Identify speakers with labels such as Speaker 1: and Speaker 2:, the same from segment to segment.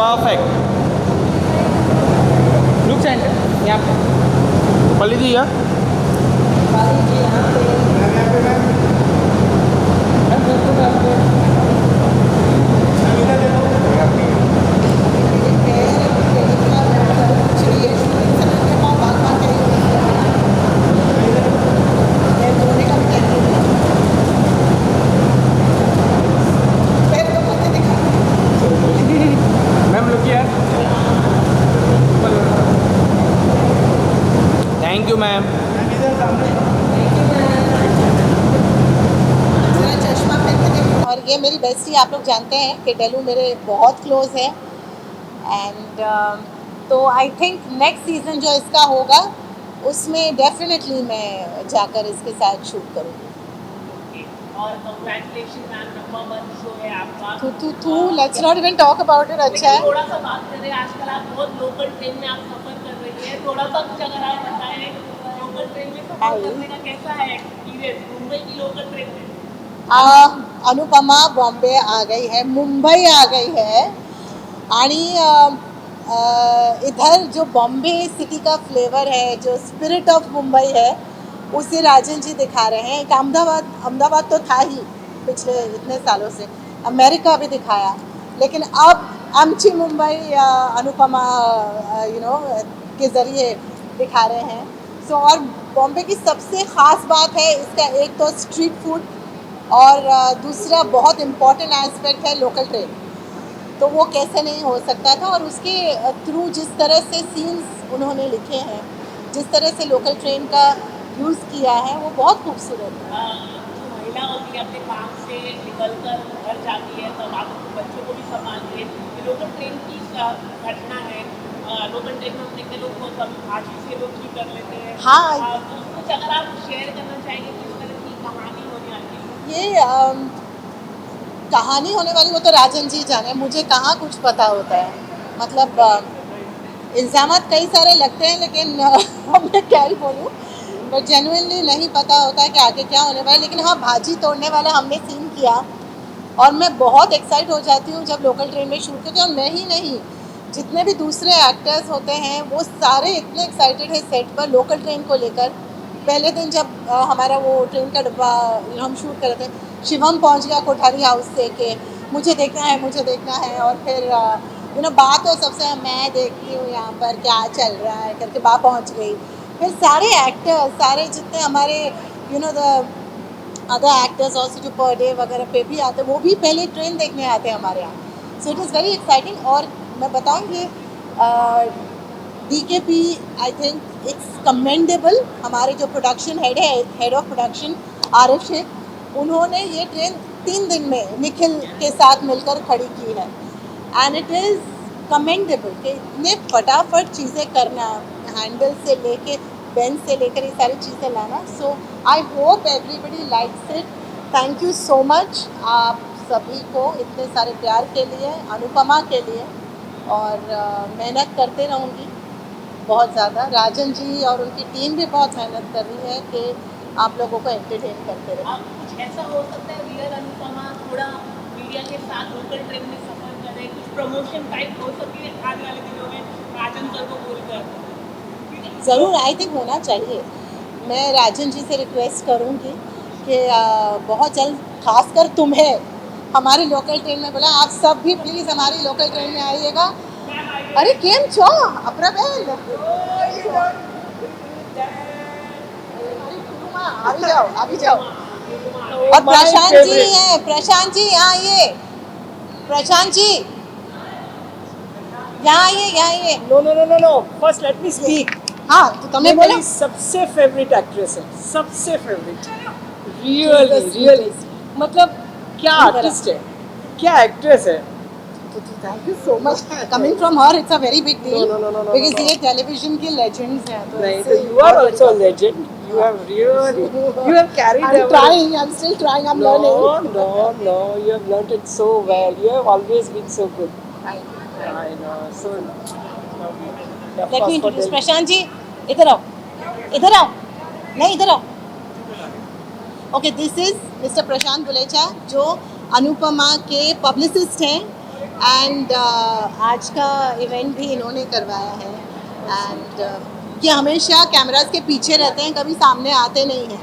Speaker 1: Perfect.
Speaker 2: Look centre यहाँ पे
Speaker 1: पल्ली जी या मैम लुक यार. Thank you ma'am.
Speaker 3: और ये मेरी बेस्टी, आप लोग जानते हैं कि डेलू मेरे बहुत क्लोज है एंड तो आई थिंक नेक्स्ट सीज़न जो इसका होगा उसमें डेफिनेटली मैं जाकर इसके साथ शूट करूँगी.
Speaker 4: और कांग्रेचुलेशन मैम, नंबर 1 शो है आपका.
Speaker 3: तू let's not even talk about it. अच्छा है.
Speaker 4: थोड़ा सा बात करें, आजकल आप बहुत लोकल ट्रेन में आप सफर कर रही है, थोड़ा सा कुछ अगर आप बताएं लोकल ट्रेन में सफर करने का कैसा है एक्सपीरियंस मुंबई की लोकल ट्रेन में.
Speaker 3: अनुपमा बॉम्बे आ गई है, मुंबई आ गई है आणि इधर जो बॉम्बे सिटी का फ्लेवर है, जो स्पिरिट ऑफ मुंबई है, उसे राजन जी दिखा रहे हैं. एक अहमदाबाद तो था ही पिछले इतने सालों से, अमेरिका भी दिखाया, लेकिन अब आमची मुंबई अनुपमा के ज़रिए दिखा रहे हैं. सो और बॉम्बे की सबसे ख़ास बात है इसका, एक तो स्ट्रीट फूड और दूसरा बहुत इम्पॉर्टेंट एस्पेक्ट है लोकल ट्रेन. तो वो कैसे नहीं हो सकता था, और उसके थ्रू जिस तरह से सीन्स उन्होंने लिखे हैं, जिस तरह से लोकल ट्रेन का यूज़ किया है, वो बहुत खूबसूरत है.
Speaker 4: जो महिला होती है अपने काम से निकल कर घर जाती है, तब आप बच्चों को भी संभालती है. लोकल ट्रेन की घटना है, लोकल ट्रेन में अपने के लोग को सब आशीष के लोग भी कर लेते हैं.
Speaker 3: हाँ.
Speaker 4: तो कुछ अगर आप शेयर करना चाहेंगे किस तरह की कहानी होने वाली है.
Speaker 3: ये कहानी होने वाली, वो तो राजन जी जाने, मुझे कहाँ कुछ पता होता है. मतलब इल्ज़ामात कई सारे लगते हैं, लेकिन अब मैं क्या ही बोलूँ, बट जेन्युइनली नहीं पता होता है कि आगे क्या होने वाला है. लेकिन हाँ, भाजी तोड़ने वाला हमने सीन किया और मैं बहुत एक्साइट हो जाती हूँ जब लोकल ट्रेन में शूट करते हैं. और मैं ही नहीं, जितने भी दूसरे एक्टर्स होते हैं वो सारे इतने एक्साइटेड है सेट पर लोकल ट्रेन को लेकर. पहले दिन जब हमारा वो ट्रेन का डब्बा हम शूट कर रहे थे, शिवम पहुंच गया कोठारी हाउस से कि मुझे देखना है, मुझे देखना है. और फिर बात हो सबसे, मैं देखती हूँ यहाँ पर क्या चल रहा है करके बा पहुँच गई. फिर सारे एक्टर्स, सारे जितने हमारे द अदर एक्टर्स ऑल्सो जो पर डे वगैरह पे भी आते हैं, वो भी पहले ट्रेन देखने आते हैं हमारे यहाँ. So it is very exciting. और मैं बताऊँगी DKP I think it's commendable. हमारे जो production head of production Arif Shaikh, उन्होंने ये ट्रेन 3 दिन में निखिल के साथ मिलकर खड़ी की है. एंड इट इज़ कमेंडेबल कि इतने फटाफट चीज़ें करना, हैंडल से लेके बेंच से लेकर ये सारी चीज़ें लाना. So I hope everybody likes it. Thank you so much आप सभी को इतने सारे प्यार के लिए, अनुपमा के लिए. और मेहनत करते रहूँगी बहुत ज़्यादा. राजन जी और उनकी टीम भी बहुत मेहनत कर रही है कि आप लोगों को एंटरटेन करते रहे.
Speaker 4: अब कुछ ऐसा हो सकता है रियल अनुपमा थोड़ा मीडिया के साथ लोकल ट्रेन में सफर करे, कुछ प्रमोशन टाइप हो सकती है आने वाले दिनों में राजन सर को बोलकर.
Speaker 3: ज़रूर, आई थिंक होना चाहिए. मैं राजन जी से रिक्वेस्ट करूँगी कि बहुत जल्द, खासकर तुम्हें हमारी लोकल ट्रेन में बोला, आप सब भी प्लीज़ हमारी लोकल ट्रेन में आइएगा. अरे केम छो अपना बेन, अभी जाओ. और प्रशांत जी हैं, प्रशांत जी यहाँ आइए. प्रशांत जी यहाँ आइए.
Speaker 2: No first let me speak.
Speaker 3: हाँ, तो तुम्हें बोलो.
Speaker 2: मेरी सबसे फेवरेट एक्ट्रेस है, सबसे फेवरेट. रियली मतलब क्या आर्टिस्ट है, क्या एक्ट्रेस है.
Speaker 3: Thank you so much. Coming from her, it's a very big deal.
Speaker 2: No,
Speaker 3: Because
Speaker 2: no.
Speaker 3: ये television की legends हैं. तो
Speaker 2: नहीं,
Speaker 3: इससे
Speaker 2: so you are also a legend. You have carried
Speaker 3: I'm
Speaker 2: them.
Speaker 3: trying. I'm still trying. I'm learning.
Speaker 2: No, you have learned it so well. You have always been so good. I know. So
Speaker 3: Let me introduce Prashant ji. इधर आओ. नहीं, इधर आओ. Okay, this is Mr. प्रशांत बुलेचा, जो अनुपमा के publicist हैं. And आज का इवेंट भी इन्होंने करवाया है एंड ये हमेशा कैमरास के पीछे रहते हैं, कभी सामने आते नहीं हैं.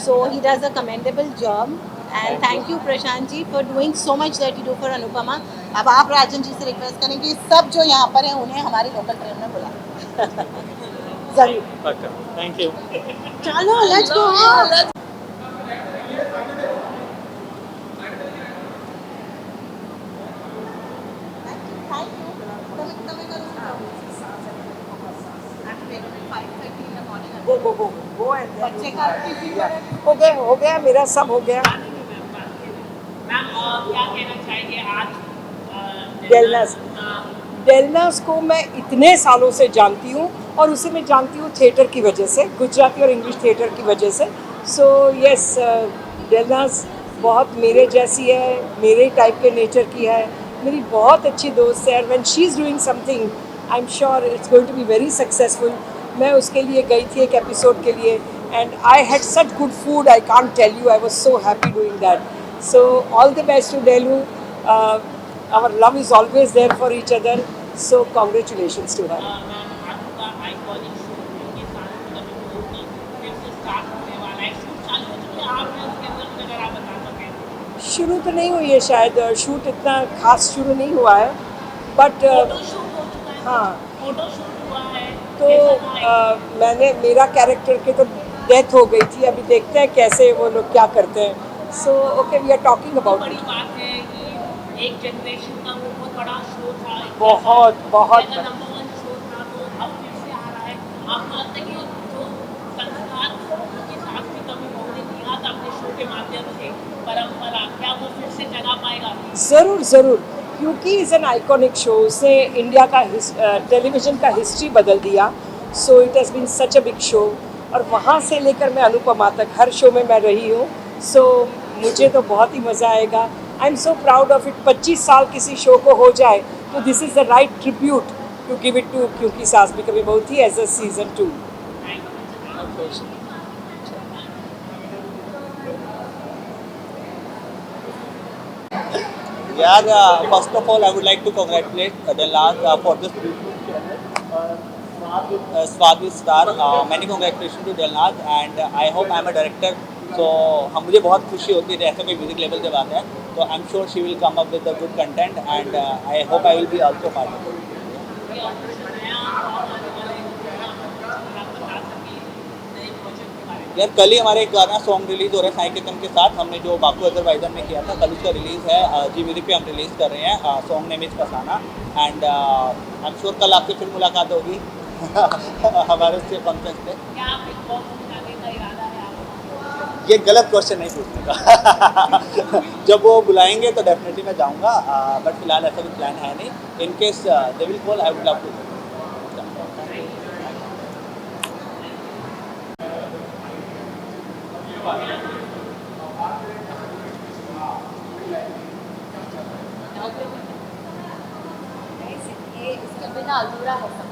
Speaker 3: So he does a commendable job and thank you Prashant ji for doing so much that you do for Anupama. अब आप राजन जी से रिक्वेस्ट करें कि सब जो यहाँ पर हैं उन्हें हमारी लोकल ट्रेन में बुलाएं. जरूर.
Speaker 1: Thank you.
Speaker 3: चलो let's go.
Speaker 2: Go and then
Speaker 3: बच्चे का
Speaker 2: हो गया मेरा सब हो गया.
Speaker 4: मैम क्या कहना चाहेंगे आज
Speaker 2: डेलनास डेलनास को मैं इतने सालों से जानती हूँ और उसे मैं जानती हूँ थिएटर की वजह से, गुजराती और इंग्लिश थिएटर की वजह से. सो यस, डेलनास बहुत मेरे जैसी है, मेरे टाइप के नेचर की है, मेरी बहुत अच्छी दोस्त है. When she is doing something I am sure it's going to be very successful. मैं उसके लिए गई थी एक एपिसोड के लिए and I had such good food, I can't tell you, I was so happy doing that. So all the best to Delu. Our love is always there for each other. So congratulations to her.
Speaker 4: Ma'am आपका iconic show के साथ कभी होगी फिर से start होने वाला है, शूट चालू हो चुके हैं, आपने उसके अंदर अगर आप बता सकें.
Speaker 2: शुरू तो नहीं हुई है शायद, शूट इतना खास शुरू नहीं हुआ है, बट
Speaker 4: फोटो शूट हो चुका है.
Speaker 2: हाँ,
Speaker 4: फोटो शूट हुआ है
Speaker 2: तो मैंने मेरा कैरेक्टर की तो डेथ हो गई थी. अभी देखते हैं कैसे वो लोग क्या करते हैं. So okay, we are talking about
Speaker 4: बड़ी
Speaker 2: इट.
Speaker 4: बात है कि एक जनरेशन का वो बहुत बड़ा शो था,
Speaker 2: बहुत
Speaker 4: नंबर 1 शो था, तो अब फिर से आ रहा है. आपको लगता है कि जो संस्कार की सांस की कमी होने दिया था अपने शो के माध्यम से, परंपरा क्या वो फिर से जगा पाएगा?
Speaker 2: ज़रूर ज़रूर, क्योंकि इज़ एन आइकॉनिक शो. उसने इंडिया का टेलीविज़न का हिस्ट्री बदल दिया. So it has been such a big show. और वहाँ से लेकर मैं अनुपमा तक हर शो में मैं रही हूँ. सो मुझे तो बहुत ही मज़ा आएगा. I am so proud of it. 25 साल किसी शो को हो जाए तो this is the right tribute to give it to क्योंकि सास भी कभी बहू थी एज अ सीजन 2.
Speaker 5: यार, first of all, I would like to congratulate Delnaaz for this beautiful channel, Swad with Star. Many congratulations to Delnaaz and I hope I am a director. So हम मुझे बहुत खुशी होती है ऐसा कोई music level जब आता है, तो आई am sure she will come up with the good content and I hope I will be also part of it. यार, कल ही हमारे एक गाना सॉन्ग रिलीज़ हो रहा है साई केतन के साथ. हमने जो बाकू अजरबैजान में किया था, कल उसका रिलीज़ है. जी म्यूजिक पे हम रिलीज़ कर रहे हैं. Song name is Fasana and I am sure कल आपसे फिर मुलाकात होगी हमारे उससे फंक्शन पे.
Speaker 4: क्या बिग बॉस में जाने का इरादा है आपका?
Speaker 5: ये गलत क्वेश्चन नहीं पूछने का जब वो बुलाएंगे तो डेफिनेटली मैं जाऊँगा, बट फिलहाल ऐसा कोई प्लान है नहीं. In case they will call, I would love to.
Speaker 6: इसके बिना अधूरा है सब.